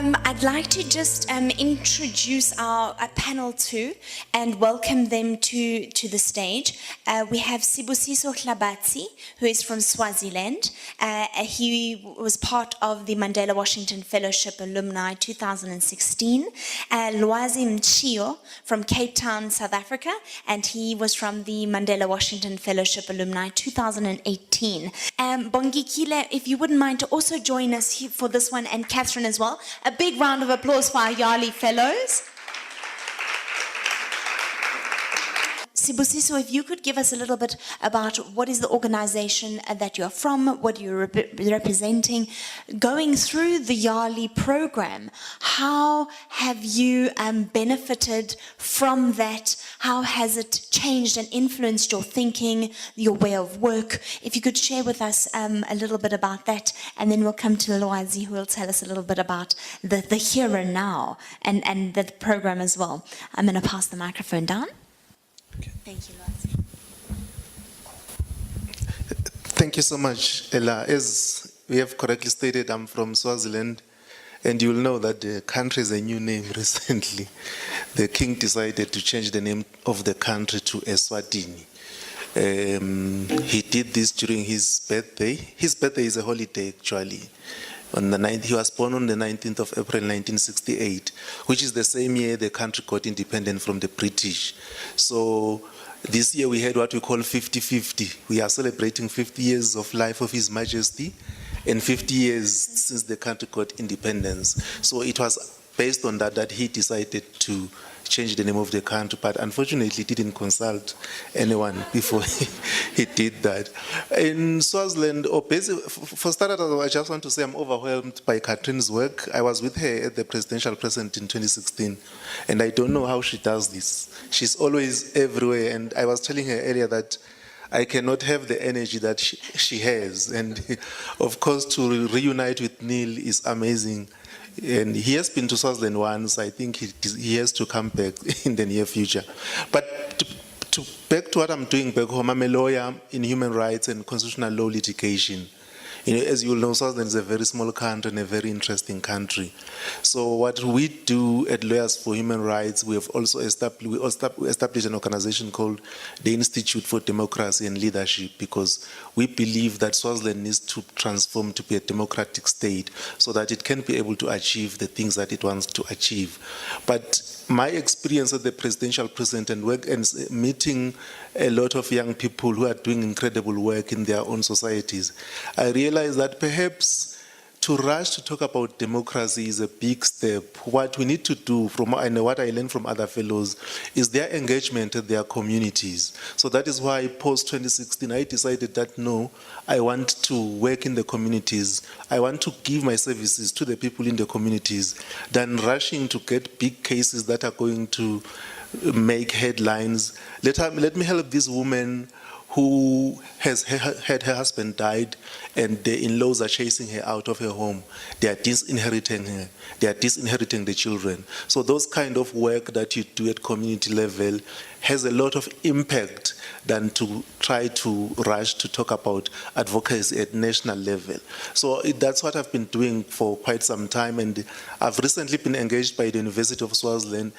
I'd like to just introduce our panel two and welcome them to the stage. We have Sibusiso Hlabatsi, who is from Swaziland. He was part of the Mandela Washington Fellowship alumni 2016. Lwazi Mchio from Cape Town, South Africa, and he was from the Mandela Washington Fellowship alumni 2018. Bongikile, if you wouldn't mind to also join us here for this one, and Catherine as well. A big round of applause for our YALI Fellows. Sibusiso, if you could give us a little bit about what is the organization that you're from, what you're representing, going through the YALI program, how have you benefited from that? How has it changed and influenced your thinking, your way of work? If you could share with us a little bit about that, and then we'll come to Lwazi, who will tell us a little bit about the here and now and the program as well. I'm going to pass the microphone down. Okay. Thank you, Lwazi. Thank you so much, Ella. As we have correctly stated, I'm from Swaziland, and you'll know that the country has a new name recently. The king decided to change the name of the country to Eswatini. He did this during his birthday. His birthday is a holiday, actually. On the 9th, he was born on the 19th of April 1968, which is the same year the country got independent from the British. So this year we had what we call 50-50. We are celebrating 50 years of life of His Majesty and 50 years since the country got independence. So it was based on that he decided to change the name of the country, but unfortunately he didn't consult anyone before he did that. In Swaziland, for starters, I just want to say I'm overwhelmed by Katherine's work. I was with her at the presidential present in 2016, and I don't know how she does this. She's always everywhere, and I was telling her earlier that I cannot have the energy that she has, and of course to reunite with Neil is amazing. And he has been to Swaziland once. I think he has to come back in the near future. But back to what I'm doing back home, I'm a lawyer in human rights and constitutional law litigation. You know, as you know, Swaziland is a very small country and a very interesting country. So what we do at Lawyers for Human Rights, we have also established an organization called the Institute for Democracy and Leadership, because we believe that Swaziland needs to transform to be a democratic state so that it can be able to achieve the things that it wants to achieve. But my experience at the presidential present and work and meeting a lot of young people who are doing incredible work in their own societies, I realized that perhaps to rush to talk about democracy is a big step. What we need to do, and what I learned from other fellows, is their engagement at their communities. So that is why post-2016 I decided that no, I want to work in the communities. I want to give my services to the people in the communities than rushing to get big cases that are going to make headlines. Let me help this woman who has had her husband died, and the in-laws are chasing her out of her home. They are disinheriting her. They are disinheriting the children. So those kind of work that you do at community level has a lot of impact than to try to rush to talk about advocacy at national level. So that's what I've been doing for quite some time, and I've recently been engaged by the University of Swaziland.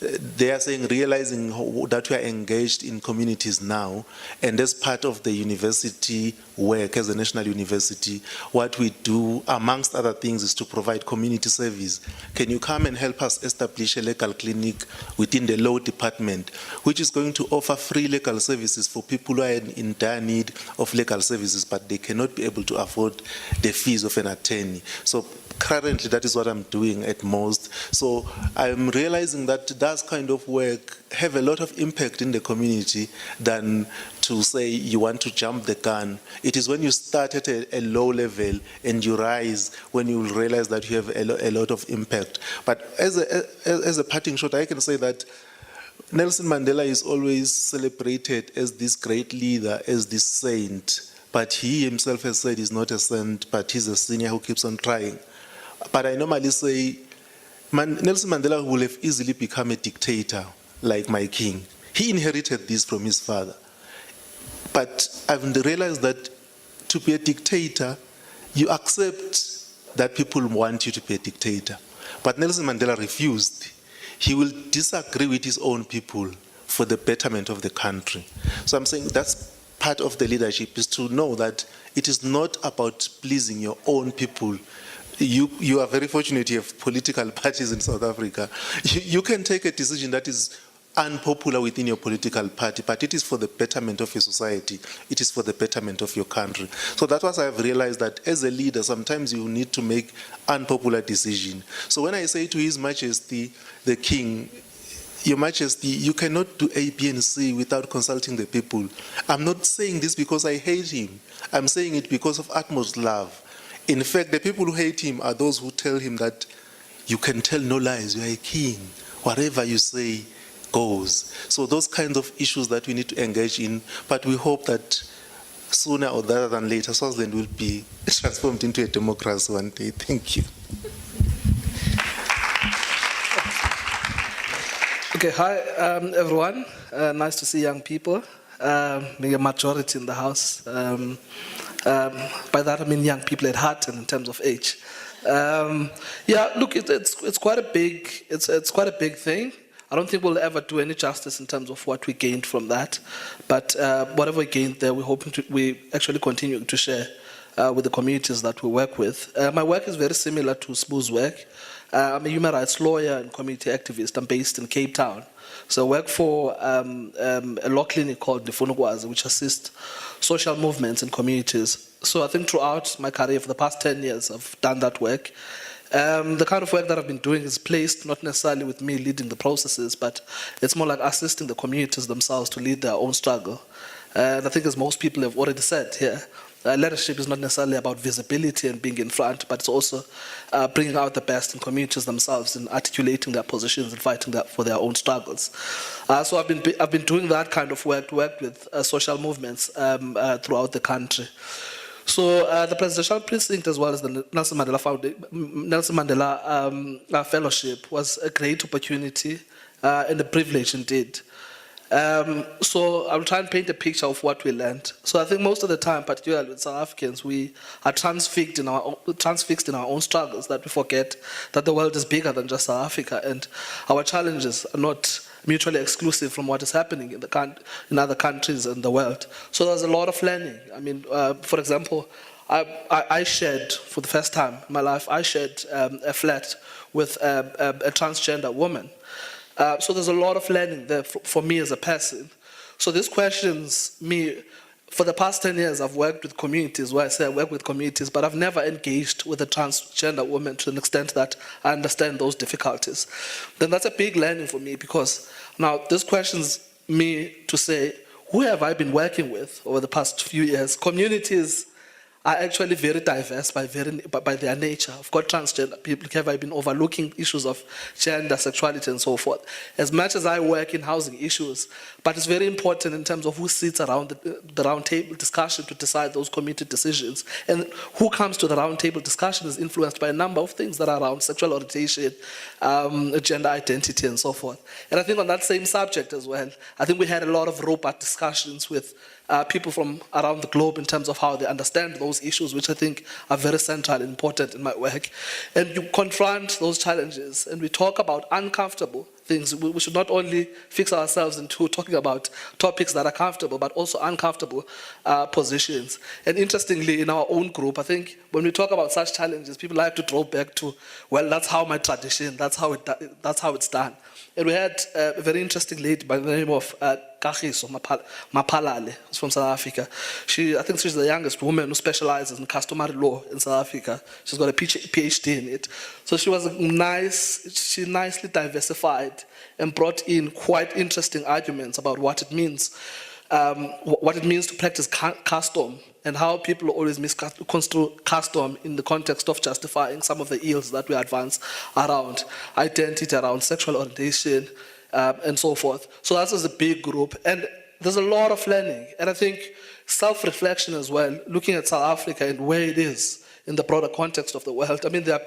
They are saying, realizing that we are engaged in communities now, and as part of the university work as a national university, what we do, amongst other things, is to provide community service. Can you come and help us establish a legal clinic within the law department, which is going to offer free legal services for people who are in dire need of legal services, but they cannot be able to afford the fees of an attorney. So currently, that is what I'm doing at most. So I'm realizing that that kind of work have a lot of impact in the community than to say you want to jump the gun. It is when you start at a low level and you rise when you will realize that you have a lot of impact. But as a parting shot, I can say that Nelson Mandela is always celebrated as this great leader, as this saint. But he himself has said he's not a saint, but he's a senior who keeps on trying. But I normally say Nelson Mandela will have easily become a dictator like my king. He inherited this from his father. But I've realized that to be a dictator, you accept that people want you to be a dictator. But Nelson Mandela refused. He will disagree with his own people for the betterment of the country. So I'm saying that's part of the leadership, is to know that it is not about pleasing your own people. You are very fortunate you have political parties in South Africa. You can take a decision that is unpopular within your political party, but it is for the betterment of your society. It is for the betterment of your country. So that's what I've realized, that as a leader, sometimes you need to make unpopular decisions. So when I say to His Majesty, the King, Your Majesty, you cannot do A, B, and C without consulting the people. I'm not saying this because I hate him. I'm saying it because of utmost love. In fact, the people who hate him are those who tell him that you can tell no lies, you are a king. Whatever you say goes. So those kinds of issues that we need to engage in, but we hope that sooner or rather than later, Swaziland will be transformed into a democracy one day. Thank you. Okay, hi everyone. Nice to see young people. Being a majority in the house. By that I mean young people at heart and in terms of age. Yeah, look, it's quite a big thing. I don't think we'll ever do any justice in terms of what we gained from that. But whatever we gained there, we actually continue to share with the communities that we work with. My work is very similar to Sbu's work. I'm a human rights lawyer and community activist. I'm based in Cape Town. So I work for a law clinic called Nifunukwazi, which assists social movements and communities. So I think throughout my career for the past 10 years, I've done that work. The kind of work that I've been doing is placed not necessarily with me leading the processes, but it's more like assisting the communities themselves to lead their own struggle. And I think, as most people have already said here, leadership is not necessarily about visibility and being in front, but it's also bringing out the best in communities themselves and articulating their positions and fighting for their own struggles. So I've been doing that kind of work with social movements throughout the country. So the Presidential Precinct, as well as the Nelson Mandela Foundation, Nelson Mandela Fellowship, was a great opportunity and a privilege indeed. So I'll try and paint a picture of what we learned. So I think most of the time, particularly with South Africans, we are transfixed in our own struggles, that we forget that the world is bigger than just South Africa, and our challenges are not mutually exclusive from what is happening in other countries in the world. So there's a lot of learning. I mean, for example, I shared, for the first time in my life, I shared a flat with a transgender woman. So there's a lot of learning there for me as a person. So this questions me. For the past 10 years, I've worked with communities, where I say I work with communities, but I've never engaged with a transgender woman to an extent that I understand those difficulties. Then that's a big learning for me, because now this questions me to say, who have I been working with over the past few years? Communities are actually very diverse by their nature. I've got transgender people. Have I been overlooking issues of gender, sexuality, and so forth? As much as I work in housing issues, but it's very important in terms of who sits around the round table discussion to decide those community decisions. And who comes to the round table discussion is influenced by a number of things that are around sexual orientation, gender identity, and so forth. And I think on that same subject as well, I think we had a lot of robust discussions with people from around the globe in terms of how they understand those issues, which I think are very central and important in my work. And you confront those challenges, and we talk about uncomfortable things. We should not only fix ourselves into talking about topics that are comfortable, but also uncomfortable positions. And interestingly, in our own group, I think when we talk about such challenges, people like to draw back to, well, that's how my tradition, that's how it's done. And we had a very interesting lady by the name of Kagiso Mapalale, who's from South Africa. I think she's the youngest woman who specializes in customary law in South Africa. She's got a PhD in it. So she nicely diversified and brought in quite interesting arguments about what it means to practice custom, and how people always misconstrue custom in the context of justifying some of the ills that we advance around identity, around sexual orientation, and so forth. So that was a big group, and there's a lot of learning. And I think self-reflection as well, looking at South Africa and where it is in the broader context of the world. I mean, there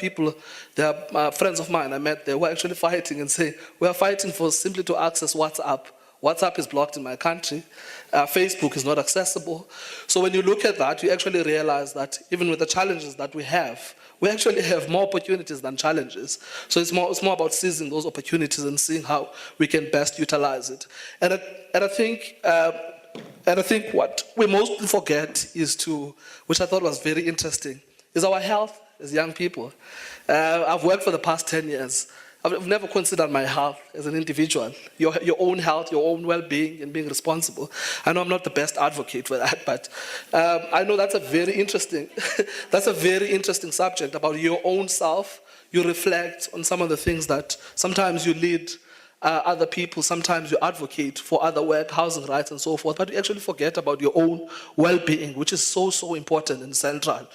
are friends of mine I met there who are actually fighting and say, we are fighting for simply to access WhatsApp WhatsApp is blocked in my country. Facebook is not accessible. So when you look at that, you actually realize that even with the challenges that we actually have more opportunities than challenges. So it's more about seizing those opportunities and seeing how we can best utilize it. And I think what we mostly forget which I thought was very interesting, is our health as young people. I've worked for the past 10 years. I've never considered my health as an individual, your own health, your own well-being, and being responsible. I know I'm not the best advocate for that, but I know that's a very interesting, subject about your own self. You reflect on some of the things that sometimes you lead other people, sometimes you advocate for other work, housing rights, and so forth, but you actually forget about your own well-being, which is so, so important and central.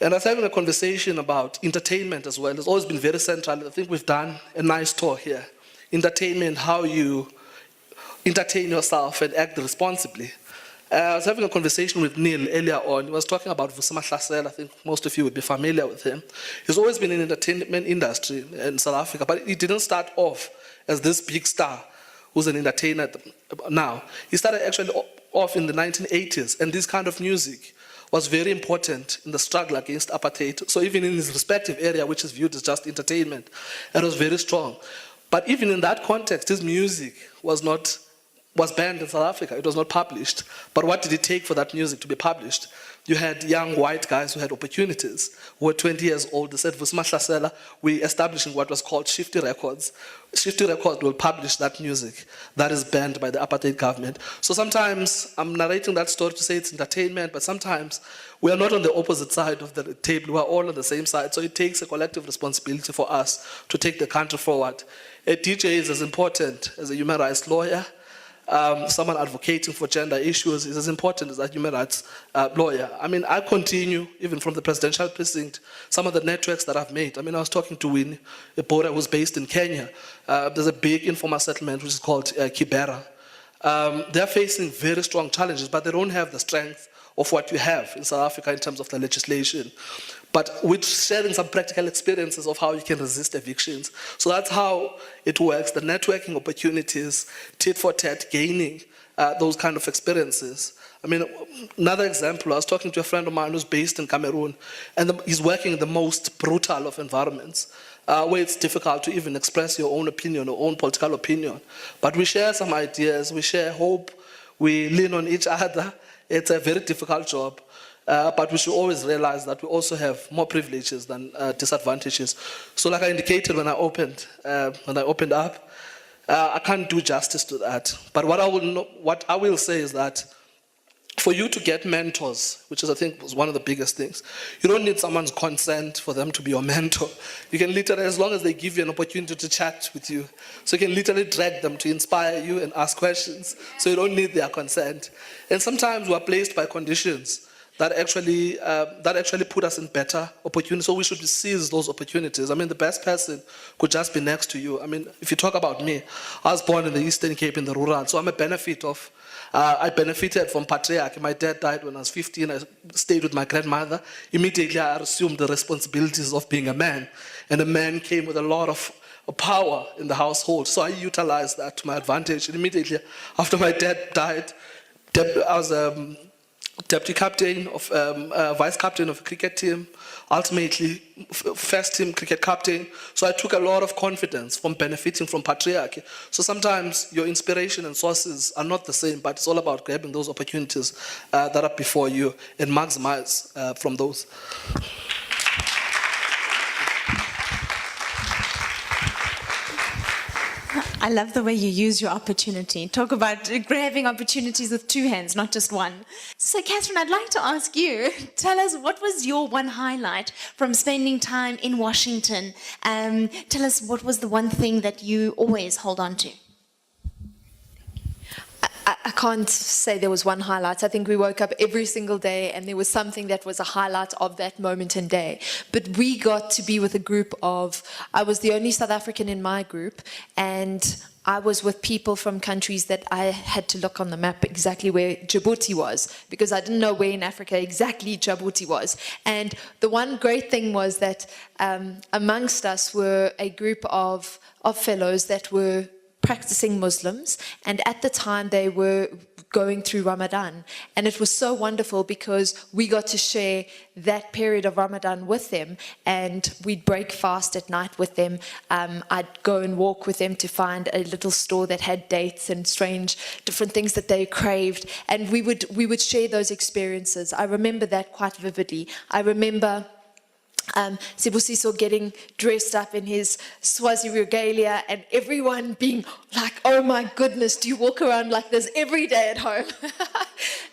And I was having a conversation about entertainment as well. It's always been very central. I think we've done a nice tour here. Entertainment, how you entertain yourself and act responsibly. I was having a conversation with Neil earlier on. He was talking about Vusama Hlasela. I think most of you would be familiar with him. He's always been in the entertainment industry in South Africa, but he didn't start off as this big star who's an entertainer now. He started actually off in the 1980s, and this kind of music was very important in the struggle against apartheid. So even in his respective area, which is viewed as just entertainment, it was very strong. But even in that context, his music was banned in South Africa. It was not published. But what did it take for that music to be published? You had young white guys who had opportunities, who were 20 years old. They said, Vusama Hlasela, we're establishing what was called Shifty Records. Shifty Records will publish that music that is banned by the apartheid government. So sometimes I'm narrating that story to say it's entertainment, but sometimes we are not on the opposite side of the table. We are all on the same side. So it takes a collective responsibility for us to take the country forward. A DJ is as important as a human rights lawyer. Someone advocating for gender issues is as important as a human rights lawyer. I mean, I continue, even from the presidential precinct, some of the networks that I've made. I mean, I was talking to Winnie, a Bora who's based in Kenya. There's a big informal settlement which is called Kibera. They're facing very strong challenges, but they don't have the strength of what you have in South Africa in terms of the legislation. But with sharing some practical experiences of how you can resist evictions. So that's how it works, the networking opportunities, tit for tat, gaining those kind of experiences. I mean, another example, I was talking to a friend of mine who's based in Cameroon, and he's working in the most brutal of environments, where it's difficult to even express your own opinion or own political opinion. But we share some ideas, we share hope, we lean on each other. It's a very difficult job. But we should always realize that we also have more privileges than disadvantages. So like I indicated when I opened up, I can't do justice to that. But what I will say is that for you to get mentors, which is I think was one of the biggest things, you don't need someone's consent for them to be your mentor. You can literally, as long as they give you an opportunity to chat with you, so you can literally drag them to inspire you and ask questions, so you don't need their consent. And sometimes we are placed by conditions that actually put us in better opportunities. So we should seize those opportunities. I mean, the best person could just be next to you. I mean, if you talk about me, I was born in the Eastern Cape in the rural, so I benefited from patriarchy. My dad died when I was 15. I stayed with my grandmother. Immediately, I assumed the responsibilities of being a man. And a man came with a lot of power in the household. So I utilized that to my advantage. And immediately after my dad died, I was deputy captain of, vice captain of a cricket team, ultimately first team cricket captain. So I took a lot of confidence from benefiting from patriarchy. So sometimes your inspiration and sources are not the same, but it's all about grabbing those opportunities that are before you and maximize from those. I love the way you use your opportunity. Talk about grabbing opportunities with two hands, not just one. So, Catherine, I'd like to ask you, tell us, what was your one highlight from spending time in Washington? Tell us, what was the one thing that you always hold on to? I can't say there was one highlight. I think we woke up every single day and there was something that was a highlight of that moment and day. But we got to be with a group of, I was the only South African in my group, and I was with people from countries that I had to look on the map exactly where Djibouti was, because I didn't know where in Africa exactly Djibouti was. And the one great thing was that amongst us were a group of fellows that were practicing Muslims, and at the time they were going through Ramadan. And it was so wonderful because we got to share that period of Ramadan with them, and we'd break fast at night with them. I'd go and walk with them to find a little store that had dates and strange different things that they craved, and we would share those experiences. I remember that quite vividly. I remember Sibusiso getting dressed up in his Swazi regalia and everyone being like, oh my goodness, do you walk around like this every day at home?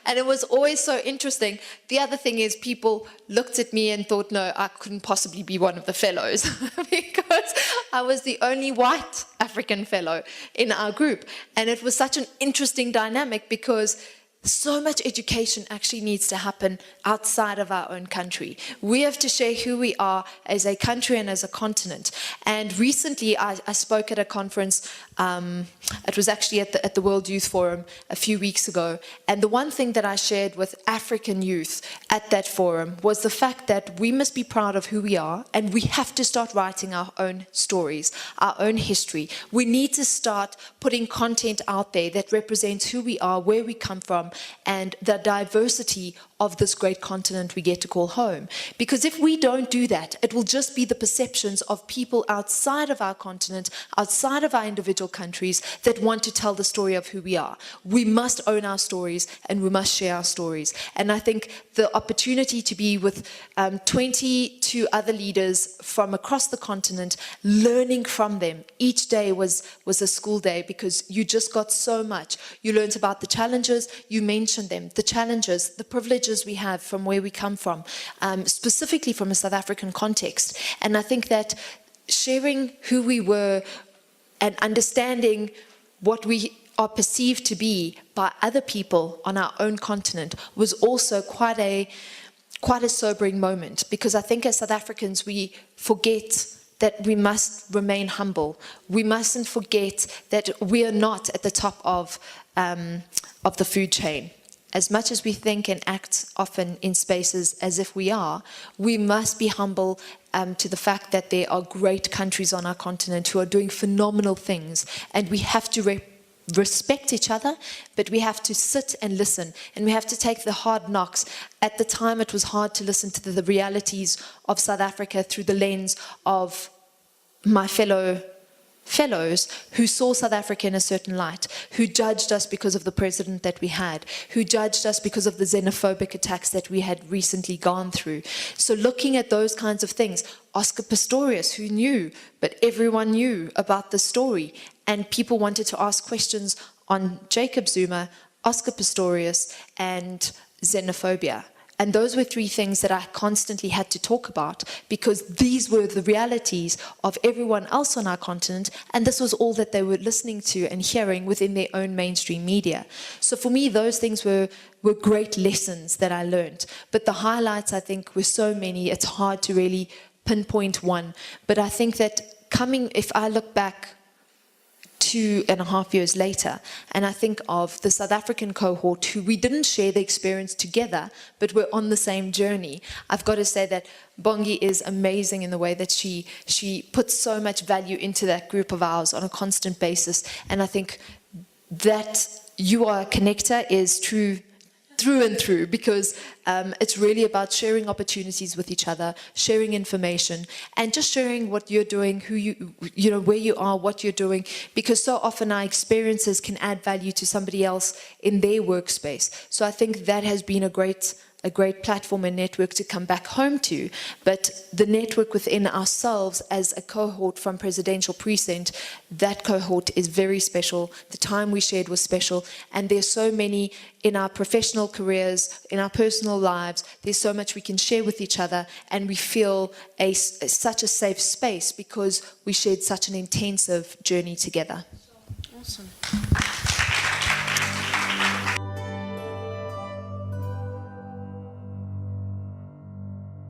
And it was always so interesting. The other thing is people looked at me and thought, no, I couldn't possibly be one of the fellows because I was the only white African fellow in our group. And it was such an interesting dynamic because so much education actually needs to happen outside of our own country. We have to share who we are as a country and as a continent. And recently I spoke at a conference, it was actually at the World Youth Forum a few weeks ago. And the one thing that I shared with African youth at that forum was the fact that we must be proud of who we are, and we have to start writing our own stories, our own history. We need to start putting content out there that represents who we are, where we come from, and the diversity of this great continent we get to call home. Because if we don't do that, it will just be the perceptions of people outside of our continent, outside of our individual countries, that want to tell the story of who we are. We must own our stories and we must share our stories. And I think the opportunity to be with 22 other leaders from across the continent, learning from them each day was a school day, because you just got so much. You learned about the challenges, you mentioned them, the challenges, the privileges we have from where we come from, specifically from a South African context. And I think that sharing who we were and understanding what we are perceived to be by other people on our own continent was also quite a sobering moment, because I think as South Africans we forget that we must remain humble. We mustn't forget that we are not at the top of the food chain. As much as we think and act often in spaces as if we are, we must be humble to the fact that there are great countries on our continent who are doing phenomenal things, and we have to respect each other, but we have to sit and listen, and we have to take the hard knocks. At the time it was hard to listen to the realities of South Africa through the lens of my fellows who saw South Africa in a certain light, who judged us because of the president that we had, who judged us because of the xenophobic attacks that we had recently gone through. So looking at those kinds of things, Oscar Pistorius, who knew, but everyone knew about the story, and people wanted to ask questions on Jacob Zuma, Oscar Pistorius, and xenophobia. And those were three things that I constantly had to talk about, because these were the realities of everyone else on our continent, and this was all that they were listening to and hearing within their own mainstream media. So for me, those things were great lessons that I learned. But the highlights, I think, were so many, it's hard to really pinpoint one. But I think that if I look back 2.5 years later, and I think of the South African cohort who we didn't share the experience together, but we're on the same journey. I've got to say that Bongi is amazing in the way that she puts so much value into that group of ours on a constant basis. And I think that you are a connector is true through and through, because it's really about sharing opportunities with each other, sharing information, and just sharing what you're doing, where you are, what you're doing, because so often our experiences can add value to somebody else in their workspace. So I think that has been a great platform and network to come back home to. But the network within ourselves as a cohort from Presidential Precinct, that cohort is very special. The time we shared was special, and there's so many in our professional careers, in our personal lives, there's so much we can share with each other, and we feel such a safe space because we shared such an intensive journey together. Awesome.